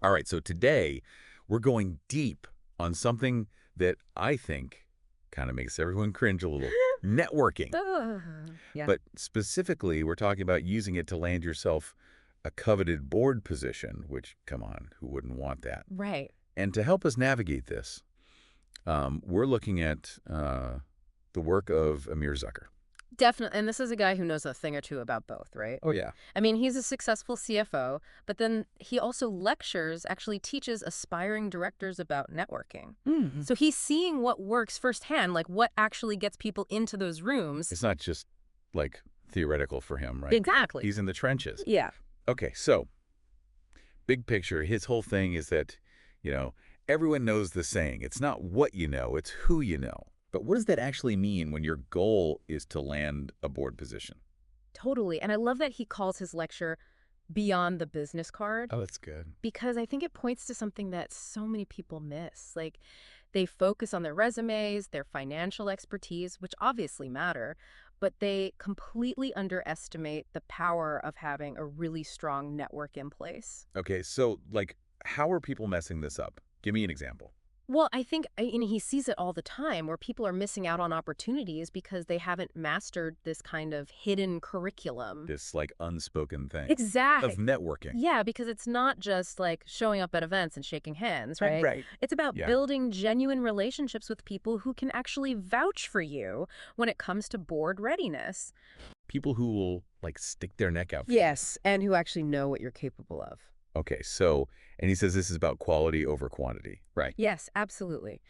All right, so today we're going deep on something that I think kind of makes everyone cringe a little. Networking. Ugh. Yeah. But specifically, we're talking about using it to land yourself a coveted board position, which, come on, who wouldn't want that? Right. And to help us navigate this, we're looking at the work of Amir Zucker. Definitely. And this is a guy who knows a thing or two about both, right? Oh, yeah. I mean, he's a successful CFO, but then he also lectures, actually teaches aspiring directors about networking. Mm-hmm. So he's seeing what works firsthand, like what actually gets people into those rooms. It's not just, like, theoretical for him, right? Exactly. He's in the trenches. Yeah. Okay, so big picture, his whole thing is that, everyone knows the saying. It's not what you know, it's who you know. But what does that actually mean when your goal is to land a board position? Totally. And I love that he calls his lecture Beyond the Business Card. Oh, that's good. Because I think it points to something that so many people miss. Like, they focus on their resumes, their financial expertise, which obviously matter, but they completely underestimate the power of having a really strong network in place. Okay, so, how are people messing this up? Give me an example. Well, I think he sees it all the time where people are missing out on opportunities because they haven't mastered this kind of hidden curriculum. This, unspoken thing Exactly. of networking. Yeah, because it's not just like showing up at events and shaking hands, right? Right. It's about Yeah. building genuine relationships with people who can actually vouch for you when it comes to board readiness. People who will, stick their neck out for you. Yes, and who actually know what you're capable of. Okay, so, and he says this is about quality over quantity, right? Yes, absolutely.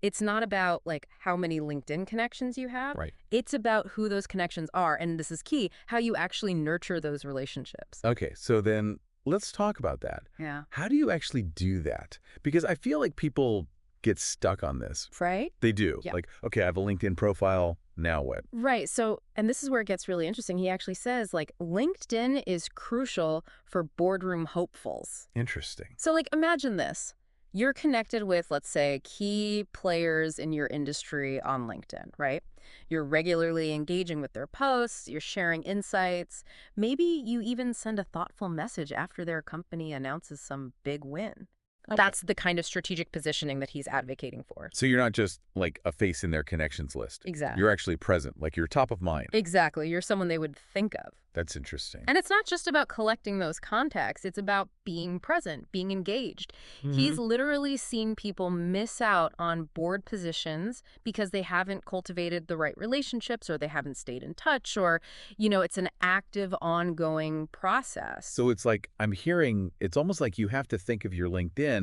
It's not about how many LinkedIn connections you have. Right. It's about who those connections are, and this is key, how you actually nurture those relationships. Okay, so then let's talk about that. Yeah. How do you actually do that? Because I feel like people get stuck on this. Right? They do. Yeah. Okay, I have a LinkedIn profile, now what? Right. So, and this is where it gets really interesting. He actually says, LinkedIn is crucial for boardroom hopefuls. Interesting. So, imagine this. You're connected with, let's say, key players in your industry on LinkedIn, right? You're regularly engaging with their posts, you're sharing insights. Maybe you even send a thoughtful message after their company announces some big win. That's the kind of strategic positioning that he's advocating for. So you're not just a face in their connections list. Exactly. You're actually present, you're top of mind. Exactly. You're someone they would think of. That's interesting. And it's not just about collecting those contacts. It's about being present, being engaged. He's literally seen people miss out on board positions because they haven't cultivated the right relationships or they haven't stayed in touch or, it's an active, ongoing process. So it's I'm hearing, it's almost like you have to think of your LinkedIn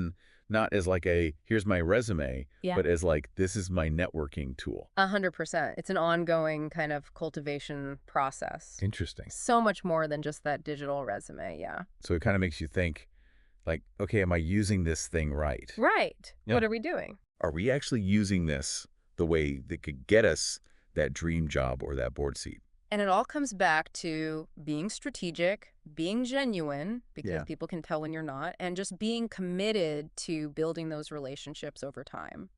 not as here's my resume, Yeah. but as this is my networking tool. 100%. It's an ongoing kind of cultivation process. Interesting. So much more than just that digital resume, yeah. So it kind of makes you think, okay, am I using this thing right? Right. Yeah. What are we doing? Are we actually using this the way that could get us that dream job or that board seat? And it all comes back to being strategic, being genuine, because Yeah. people can tell when you're not, and just being committed to building those relationships over time.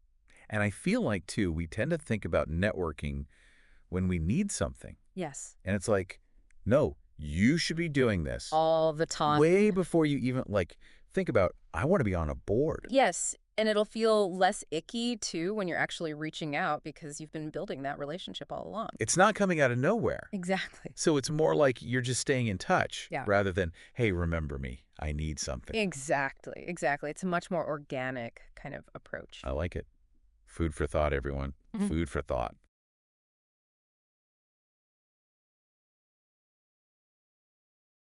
And I feel too, we tend to think about networking when we need something. Yes. And it's no, you should be doing this All the time. way before you even think about, I want to be on a board. Yes. And it'll feel less icky, too, when you're actually reaching out because you've been building that relationship all along. It's not coming out of nowhere. Exactly. So it's more you're just staying in touch Yeah. rather than, hey, remember me, I need something. Exactly. Exactly. It's a much more organic kind of approach. I like it. Food for thought, everyone. Mhm. Food for thought.